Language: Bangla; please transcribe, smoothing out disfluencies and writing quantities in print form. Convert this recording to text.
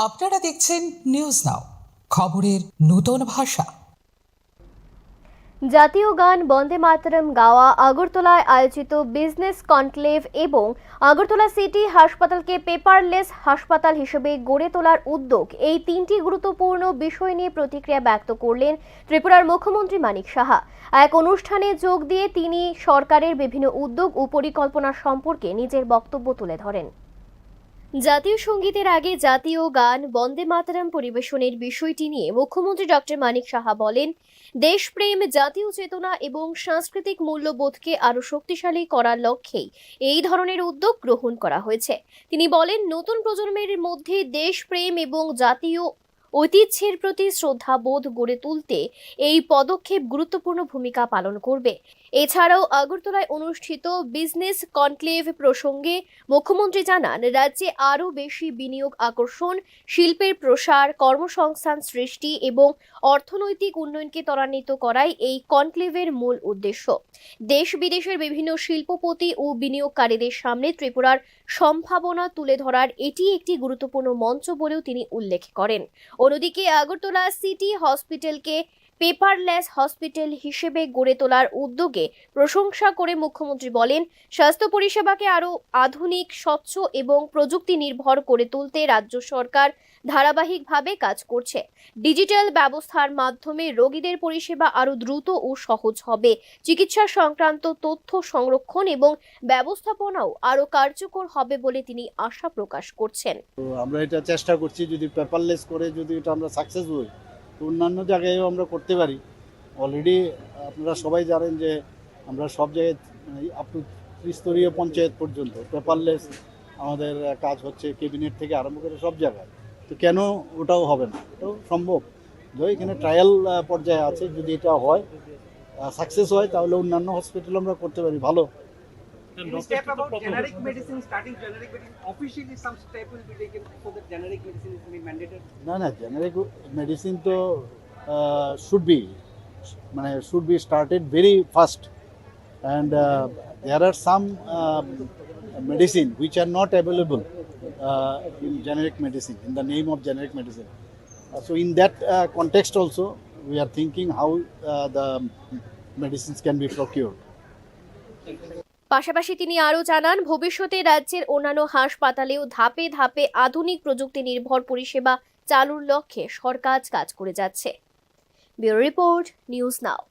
আপনারা দেখছেন নিউজ নাও, খবরের নতুন ভাষা। জাতীয় গান বন্দে মাতরম গাওয়া, আগরতলায় আয়োজিত বিজনেস কনক্লেভ এবং আগরতলা সিটি হাসপাতালকে পেপারলেস হাসপাতাল হিসেবে গড়ে তোলার উদ্যোগ, এই তিনটি গুরুত্বপূর্ণ বিষয় নিয়ে প্রতিক্রিয়া ব্যক্ত করলেন ত্রিপুরার মুখ্যমন্ত্রী মানিক সাহা। এক অনুষ্ঠানে যোগ দিয়ে তিনি সরকারের বিভিন্ন উদ্যোগ ও পরিকল্পনা সম্পর্কে নিজের বক্তব্য তুলে ধরেন। জাতীয় সঙ্গীতের আগে জাতীয় গান বন্দে মাতরম পরিবেশনের বিষয়টি নিয়ে মুখ্যমন্ত্রী ডক্টর মানিক সাহা বলেন, দেশপ্রেম, জাতীয় চেতনা এবং সাংস্কৃতিক মূল্যবোধকে আরও শক্তিশালী করার লক্ষ্যেই এই ধরনের উদ্যোগ গ্রহণ করা হয়েছে। তিনি বলেন, নতুন প্রজন্মের মধ্যে দেশপ্রেম এবং জাতীয় ঐতিহ্যের প্রতি শ্রদ্ধাবোধ গড়ে তুলতে এই পদক্ষেপ গুরুত্বপূর্ণ ভূমিকা পালন করবে। এছাড়াও আগরতলায় অনুষ্ঠিত বিজনেস কনক্লেভ প্রসঙ্গে মুখ্যমন্ত্রী জানান, রাজ্যে আরও বেশি বিনিয়োগ আকর্ষণ, শিল্পের প্রসার, কর্মসংস্থান সৃষ্টি এবং অর্থনৈতিক উন্নয়নকে ত্বরান্বিত করাই এই কনক্লেভের মূল উদ্দেশ্য। দেশ বিদেশের বিভিন্ন শিল্পপতি ও বিনিয়োগকারীদের সামনে ত্রিপুরার সম্ভাবনা তুলে ধরার এটি একটি গুরুত্বপূর্ণ মঞ্চ বলেও তিনি উল্লেখ করেন। অন্যদিকে আগরতলা সিটি হসপিটালকে পেপারলেস হসপিটাল হিসেবে গড়ে তোলার উদ্যোগে প্রশংসা করে মুখ্যমন্ত্রী বলেন, স্বাস্থ্য পরিষেবাকে আরও আধুনিক, স্বচ্ছ এবং প্রযুক্তি নির্ভর করে তুলতে রাজ্য সরকার ধারাবাহিকভাবে কাজ করছে। ডিজিটাল ব্যবস্থার মাধ্যমে রোগীদের পরিষেবা আরও দ্রুত ও সহজ হবে। চিকিৎসা সংক্রান্ত তথ্য সংরক্ষণ এবং ব্যবস্থাপনাও আরও কার্যকর হবে বলে তিনি আশা প্রকাশ করছেন। আমরা এটা চেষ্টা করছি, যদি পেপারলেস করে যদি এটা আমরা সাকসেস হই, তো অন্যান্য জায়গায়ও আমরা করতে পারি। অলরেডি আপনারা সবাই জানেন যে আমরা সব জায়গায় আপ টু ত্রিস্তরীয় পঞ্চায়েত পর্যন্ত পেপারলেস আমাদের কাজ হচ্ছে, ক্যাবিনেট থেকে আরম্ভ করে সব জায়গায়। তো কেন ওটাও হবে না? এটাও সম্ভব। যদি এখানে ট্রায়াল পর্যায়ে আছে, যদি এটা হয়, সাকসেস হয়, তাহলে অন্যান্য হসপিটাল আমরা করতে পারি ভালো। Any step about generic medicine, starting generic medicine, officially some step will be taken so that generic medicine is be mandated? না, generic medicine তো should be started very fast, and there are some medicine which are not available in generic medicine, in the name of generic medicine. So in that context also, we are thinking how the medicines can be procured. পাশাপাশি তিনি আরও জানান, ভবিষ্যতে রাজ্যের অন্যান্য হাসপাতালেও ধাপে ধাপে আধুনিক প্রযুক্তি নির্ভর পরিষেবা চালুর লক্ষ্যে সরকার কাজ করে যাচ্ছে। Bureau report, news now.